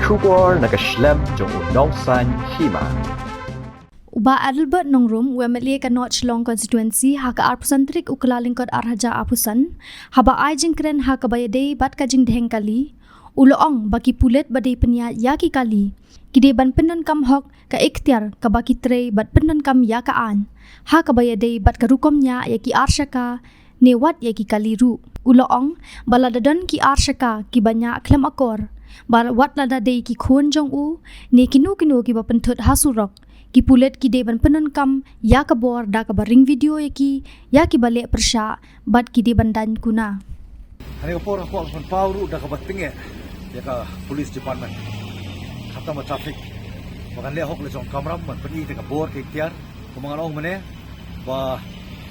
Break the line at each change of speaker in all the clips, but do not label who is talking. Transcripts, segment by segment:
Shubor nakaslem jong unongsan hima.
Uba Albert Nongrum, Wemeli ka North Long constituency haka arpusantrik ukla lingkod arhaja apusan, haba ai jingkren haka bayade bat ka jing deheng kali, uloong baki pulet badai penya yaki kali, kide ban penon kam hok ka ikhtiar ka baki tre bat penon kam yakaan, haka bayade bat ka rukomnya yaki arshaka, newat yaki kali ru, uloong baladadon ki arshaka ki banyak klem akor, bar wat lada dei ki khon jong u, ne kinu ki bapentut hasurok, ki pulet ki deban penon kam ya ka bor da ka baring video ya ki balik persya bat ki deban dan kuna.
Hani ko por ako ang pauru da ka batinge ya ka police department. Kata ma traffic. Makan le hok le jong kamram man peni te ka bor ke tiar ko mga ong mane ba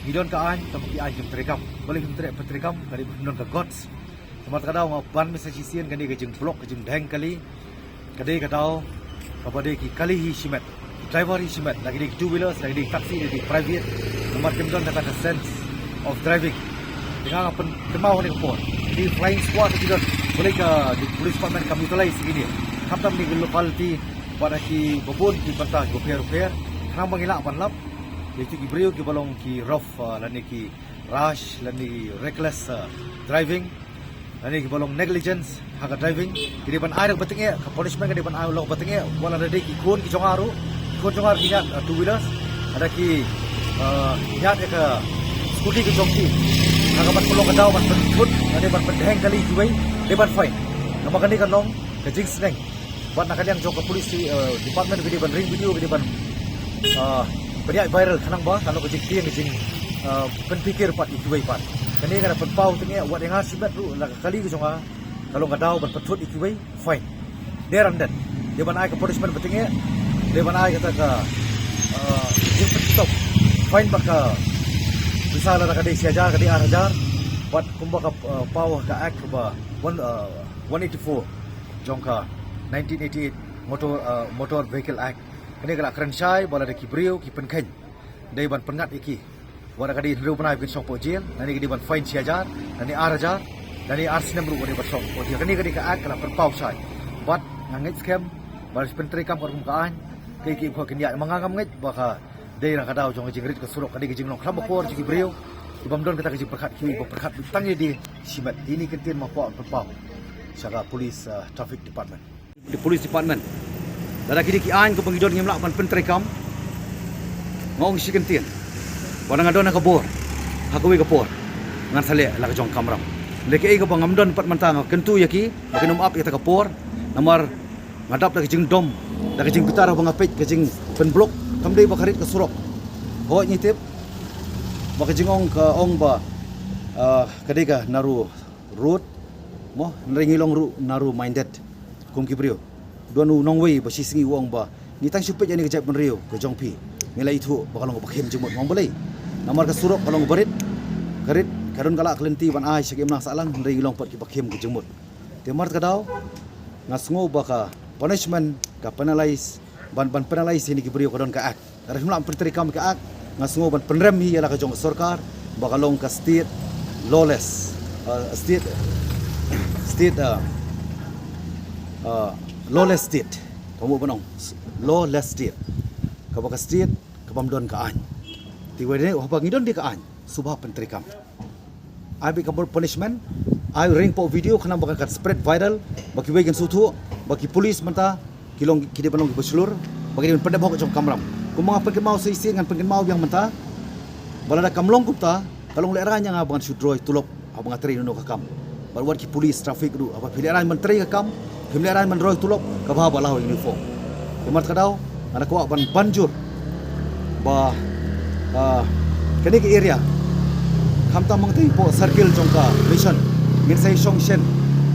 midon ka an ta ki an jim trekam. Boleh jim trekam dari non ka gods. Temat ka daw nga ban message sien gani ka jing block ka jing dang kali. Kadai ka daw kapade ki kali hi simet. Driver hi simet lagi di two wheelers lagi di taxi di private. Nomor kimdon kata the sense of driving. Dengan apa kemau ni kapor. Di flying squad kita boleh ke di police department kami utilize ini. Kata di locality pada ki babon ki bantah go fair. Kenang mangilak panlap. Jadi ki brio ki balong ki rough lani ki rash lani reckless driving. Lani ki balong negligence haka driving. Di depan air batinge ke punishment ke depan air lok batinge wala ada ki kun ki jongaru. Kun jongar ki nyat two wheelers. Ada ki nyat ke scooty ke jongki. Nagabat pelong kadaw mas put ada ban pendeng kali juai deban fine nama kani kan long ke jing sneng buat nak yang jok ke polisi department video ban ring video video ban banyak viral kanang ba kalau ke jing tiang ke jing penpikir pat juai pat kani kan penpau tenge buat yang asibat ru nak kali ke jonga kalau kadaw ban petut juai fine deran dan deban ai ke punishment betenge deban ai kata ka jing stop fine baka misalnya nak ada siajar, ada arhajar, buat kumbak power ke act ba 184 jongka 1988 motor vehicle act. Kini kalau keren syai, bola ada kibrio, kipen ken, dari ban pengat iki, bola kadi hidup pernah bikin song pojil, nanti kadi ban fine siajar, nanti arhajar, nanti arsinem ru kadi ban song pojil. Kini kadi ke act kalau perpau syai, buat ngangit scam, baris penteri kam permukaan, kiki kau kini mangangam ngit, baka daerah kadau jong jingrit ke surok kadi jing long klam kor jing brio ibamdon kata jing perkat ki perkat tangye di simat ini kentin mapau perpau saka police traffic department di police department dada kidi ki an ko pangidon ngimlak pan pentri kam ngong si kentin wanang adon ka bor hakui ka por ngan sale la ka jong kamram leke ai ka pangamdon pat mantang kentu yaki makinum up ita ka por nomor ngadap la jing dom la jing pitara bangapet ka jing pen blok kamdei bakarit ke surok ho nyitip baka jingong ka ong ba kadai ka naru road mo nringilong ru naru minded kum kibrio donu nongwei ba sisingi wong ba nitang supet yani kejap menrio ke jongpi ngila itu bakalong bakhim jumut mong balai namar ka surok kalong barit karit karun kala klenti ban ai sagi mna salang nringilong pat ki bakhim ke jumut temar ka daw ngasngo baka punishment ka penalize ban penalize ini kibrio kadon ka ak arif mlam perteri kam ka ak ngasngo ban penrem hi ala ka jong sarkar bakalong ka state lawless lawless state kamu banong lawless state ka baka state ka bamdon ka an tiwede habang idon di ka an subha penteri kam abi ka punishment ai ring po video kana baka spread viral baki wegen sutu baki police manta kilong kidi panong berselur bagi dia pendek bawak jong kamram kumang apa kemau seisi dengan pengkemau yang mentah balada kamlong kupta kalong leranya ngabang sudroi tulop abang atri nuno kakam balwat ki polis traffic du apa pilihan menteri kakam pilihan menroi tulop ka bawa balau uniform kemat kadau ada kuak ban banjur ba kini ke area kamta mangti po circle jongka mission min sai song shen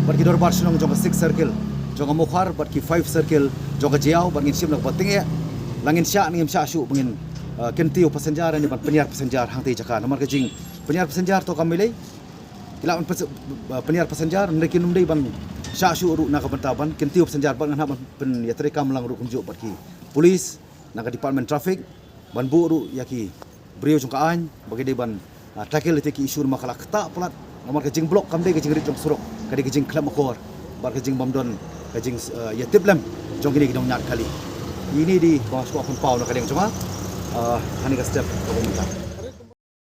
pergi dorbar sunong jongka 6 circle jongka mukhar bat ki 5 circle jongka jiau bangin sim nak bating ya langin syak ngim syak syuk bangin kentiu passenger ni ban penyiar passenger hang tei jaka nomor kejing penyiar passenger to kamilai ila penyiar passenger ndeki numdei ban syak syuk ru nak bentaban kentiu passenger ban han pen ya terika melang ru kunjuk bat ki polis nak department traffic ban bu ru yaki brio jongka an bagi de ban tackle teki isu makala ketak pelat nomor kejing blok kamdei kejing rit jong surok kadi kejing klam kor bar kejing bamdon
kajing ya tiplem jong kini kidong nyat kali ini di bawah suap pun pau nak kadang cuma hani ka step ko